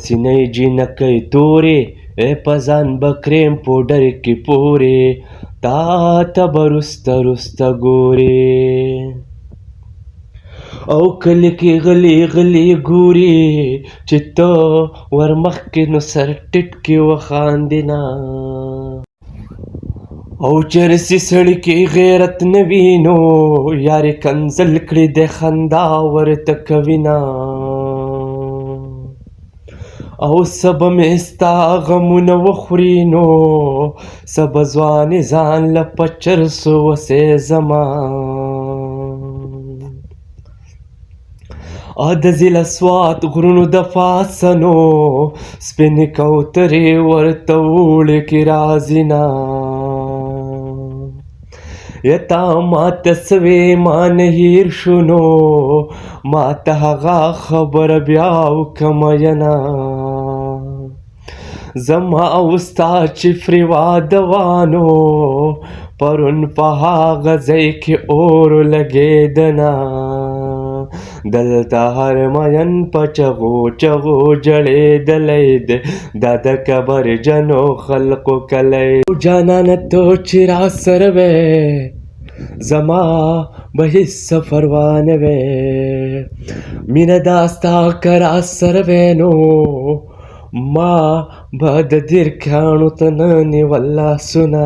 سینې جنکۍ تورې په ځان بکریم پوډر کې پورې تا ته به رسته رسته ګورې او کله کې غلی غلی ګوري چې ته ور مخکې نو سر ټیټ کې وخاندې نه او چرسي سړي کې غیرت نه وي نو یارې کنځل کړې د خندا ورته کوي نه او سبا مې ستا غمونه وخوري نو سبا ځوانې ځان له په چرسو وسېزما د ضلع سوات غرونو د پاسه نو سپینې کوترې ورته اوړي کې راځي نه یتا ماته سوې ما نه هیر شو نو ماته هغه خبره بیا وکمه ینه زما او ستا چې فرې واده وانو پرون په هغه ځای کې اور لګېده نه دلته هر مین په چغو چغو جړېدلی دی دا د کبر جنو خلقو کلی جانانه تو چې را سره وې زما به هېڅ پروا نه وې مینه دا ستا که را سره وې نو ما به د دیر کاڼو ته نه نیول لاسونه